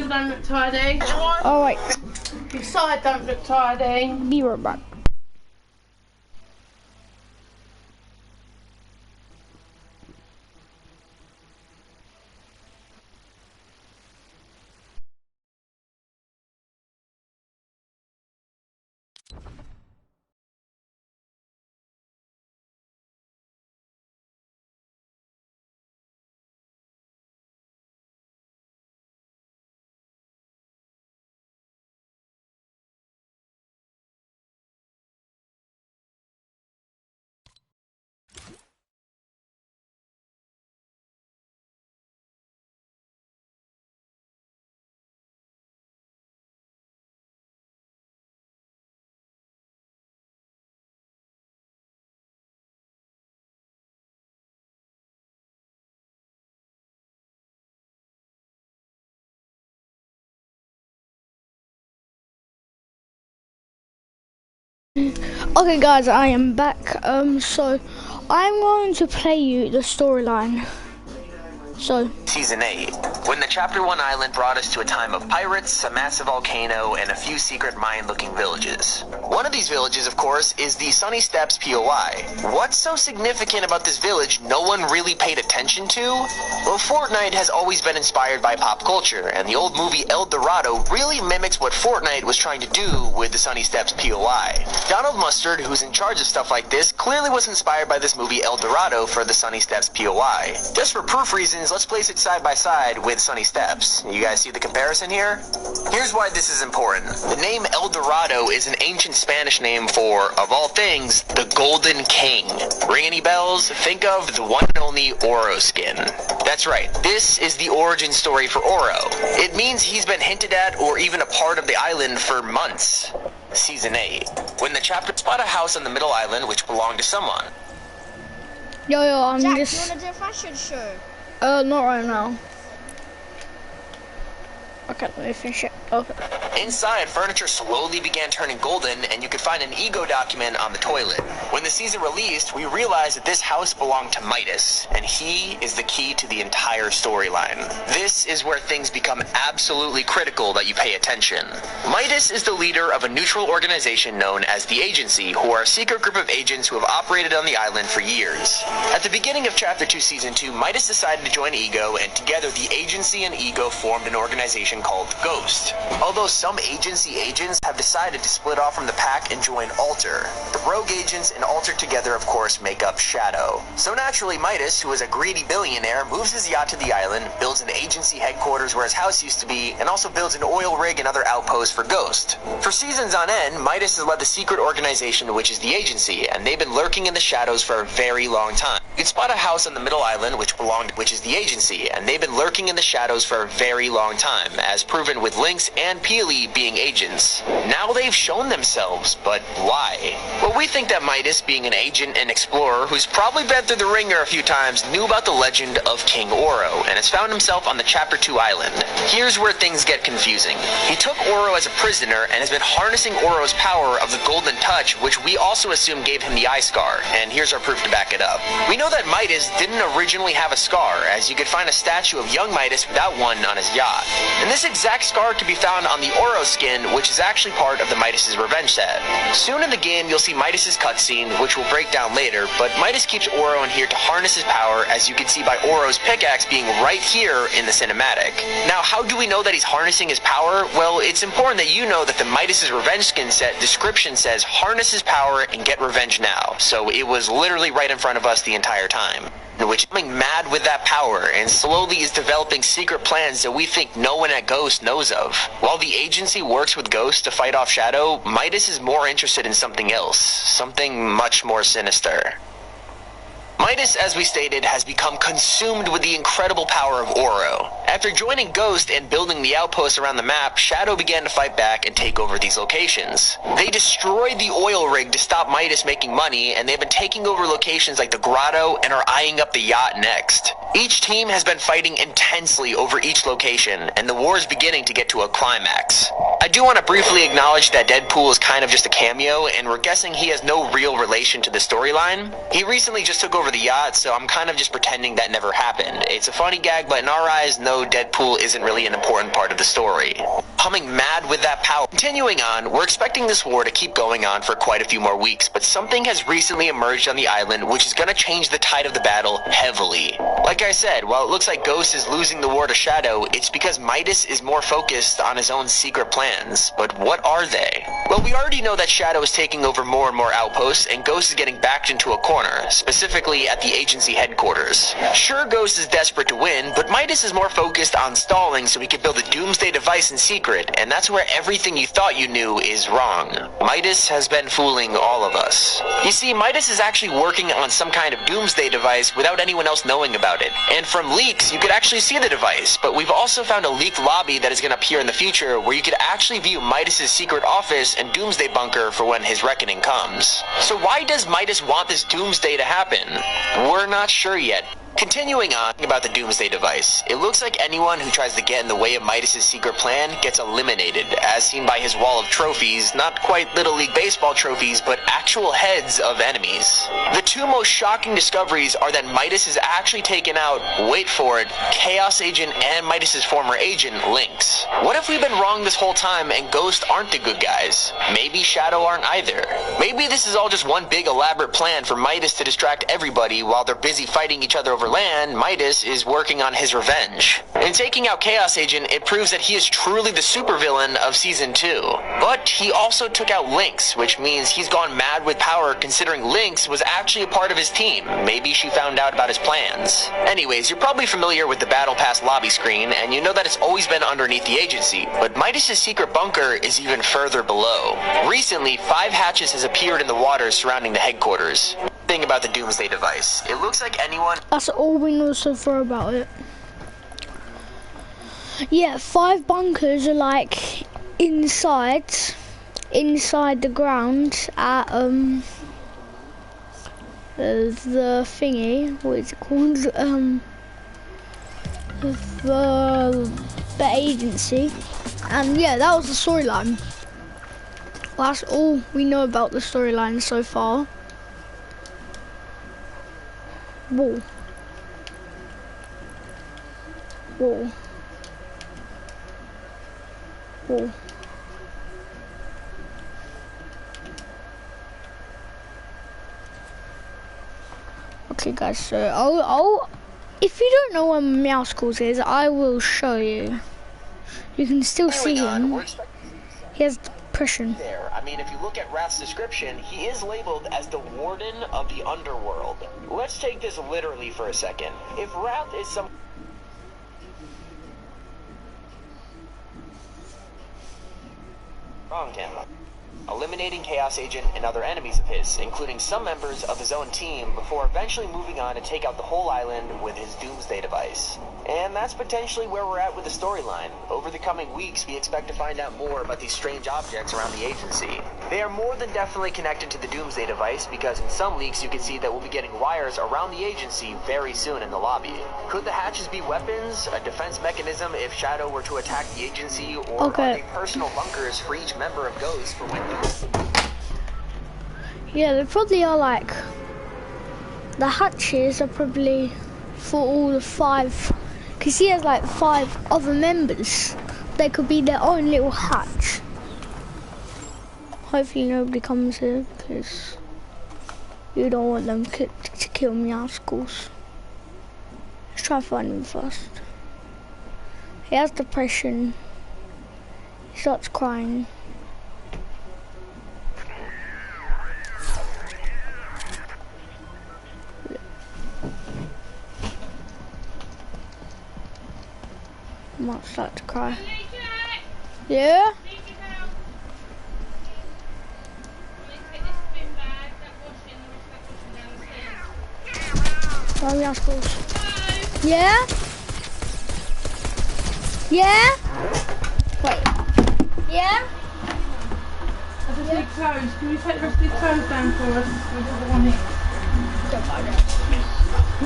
still don't look tidy. Alright, Your side don't look tidy. be right back. Okay guys, I am back. So I'm going to play you the storyline. So Season 8, when the Chapter 1 island brought us to a time of pirates, a massive volcano, and a few secret mine-looking villages. One of these villages, of course, is the Sunny Steps POI. What's so significant about this village no one really paid attention to? Well, Fortnite has always been inspired by pop culture, and the old movie El Dorado really mimics what Fortnite was trying to do with the Sunny Steps POI. Donald Mustard, who's in charge of stuff like this, clearly was inspired by this movie El Dorado for the Sunny Steps POI. Just for proof reasons, let's place it side by side with Sunny Steps. You guys see the comparison here? Here's why this is important. The name El Dorado is an ancient Spanish name for, of all things, the Golden King. Ring any bells? Think of the one and only Oro skin. That's right, this is the origin story for Oro. It means he's been hinted at or even a part of the island for months. Season 8. When the chapter spot a house on the middle island which belonged to someone. yo, I'm Jack, just you wanna do a fashion show? not right now. Okay, let me finish it. Okay. Inside, furniture slowly began turning golden, and you could find an ego document on the toilet. When the season released, we realized that this house belonged to Midas, and he is the key to the entire storyline. This is where things become absolutely critical that you pay attention. Midas is the leader of a neutral organization known as the Agency, who are a secret group of agents who have operated on the island for years. At the beginning of Chapter 2, Season 2, Midas decided to join Ego, and together the Agency and Ego formed an organization called Ghost. Although some Agency agents have decided to split off from the pack and join Alter. The Rogue agents and Alter together, of course, make up Shadow. So naturally, Midas, who is a greedy billionaire, moves his yacht to the island, builds an Agency headquarters where his house used to be, and also builds an oil rig and other outposts for Ghost. For seasons on end, Midas has led the secret organization which is the Agency, and they've been lurking in the shadows for a very long time. You can spot a house on the middle island which is the Agency, and they've been lurking in the shadows for a very long time, as proven with Lynx and Peely being agents. Now they've shown themselves, but why? Well, we think that Midas, being an agent and explorer who's probably been through the ringer a few times, knew about the legend of King Oro, and has found himself on the Chapter 2 island. Here's where things get confusing. He took Oro as a prisoner and has been harnessing Oro's power of the Golden Touch, which we also assume gave him the eye scar, and here's our proof to back it up. We know that Midas didn't originally have a scar, as you could find a statue of young Midas without one on his yacht. And this exact scar can be found on the Oro skin, which is actually part of the Midas's revenge set. Soon in the game, you'll see Midas's cutscene, which we'll break down later, but Midas keeps Oro in here to harness his power, as you can see by Oro's pickaxe being right here in the cinematic. Now, how do we know that he's harnessing his power? Well, it's important that you know that the Midas's revenge skin set description says, harness his power and get revenge now. So it was literally right in front of us the entire time. Which is becoming mad with that power and slowly is developing secret plans that we think no one at Ghost knows of. While the Agency works with Ghost to fight off Shadow, Midas is more interested in something else, something much more sinister. Midas, as we stated, has become consumed with the incredible power of Oro. After joining Ghost and building the outposts around the map, Shadow began to fight back and take over these locations. They destroyed the oil rig to stop Midas making money, and they've been taking over locations like the Grotto and are eyeing up the yacht next. Each team has been fighting intensely over each location, and the war is beginning to get to a climax. I do want to briefly acknowledge that Deadpool is kind of just a cameo, and we're guessing he has no real relation to the storyline. He recently just took over the yacht, so I'm kind of just pretending that never happened. It's a funny gag, but in our eyes, no, Deadpool isn't really an important part of the story. Humming mad with that power. Continuing on, we're expecting this war to keep going on for quite a few more weeks, but something has recently emerged on the island which is going to change the tide of the battle heavily. Like I said, while it looks like Ghost is losing the war to Shadow, it's because Midas is more focused on his own secret plans. But what are they? Well, we already know that Shadow is taking over more and more outposts, and Ghost is getting backed into a corner, specifically at the agency headquarters. Sure, Ghost is desperate to win, but Midas is more focused on stalling so he can build a doomsday device in secret, and that's where everything you thought you knew is wrong. Midas has been fooling all of us. You see, Midas is actually working on some kind of doomsday device without anyone else knowing about it. And from leaks, you could actually see the device, but we've also found a leaked lobby that is going to appear in the future where you could actually view Midas's secret office and doomsday bunker for when his reckoning comes. So why does Midas want this doomsday to happen? We're not sure yet. Continuing on about the Doomsday device, it looks like anyone who tries to get in the way of Midas's secret plan gets eliminated, as seen by his wall of trophies, not quite Little League Baseball trophies, but actual heads of enemies. The two most shocking discoveries are that Midas has actually taken out, wait for it, Chaos Agent and Midas's former agent, Lynx. What if we've been wrong this whole time and Ghost aren't the good guys? Maybe Shadow aren't either. Maybe this is all just one big elaborate plan for Midas to distract everybody while they're busy fighting each other over land. Midas is working on his revenge. In taking out Chaos Agent, it proves that he is truly the supervillain of Season 2. But he also took out Lynx, which means he's gone mad with power considering Lynx was actually a part of his team. Maybe she found out about his plans. Anyways, you're probably familiar with the Battle Pass lobby screen, and you know that it's always been underneath the agency, but Midas's secret bunker is even further below. Recently, 5 hatches has appeared in the waters surrounding the headquarters. Thing about the Doomsday device, it looks like anyone... That's all we know so far about it. Yeah, 5 bunkers are like inside the ground at the thingy, what is it called? The agency. And yeah, that was the storyline. Well, that's all we know about the storyline so far. Whoa. Whoa. Whoa. Okay guys, so I'll if you don't know where Meowscles is, I will show you. You can still see him. He has depression. There. I mean, if you look at Wrath's description, he is labeled as the Warden of the Underworld. Let's take this literally for a second. If Wrath is some... wronged him, eliminating Chaos Agent and other enemies of his, including some members of his own team, before eventually moving on to take out the whole island with his Doomsday device. And that's potentially where we're at with the storyline. Over the coming weeks, we expect to find out more about these strange objects around the agency. They are more than definitely connected to the Doomsday device, because in some leaks you can see that we'll be getting wires around the agency very soon in the lobby. Could the hatches be weapons, a defense mechanism if Shadow were to attack the agency, or are they personal bunkers for each member of Ghost for when... Yeah, they probably are like... The hatches are probably for all the 5... Because he has like 5 other members. They could be their own little hatch. Hopefully nobody comes here, because you don't want them to kill Meowscles. Let's try to find him first. He has depression. He starts crying. I might start to cry. Yeah? Oh, Meowscles. Yeah? Yeah? Wait. Yeah? I just need clothes. Can you take the rest of the clothes down for us? We don't want it. Don't mind it.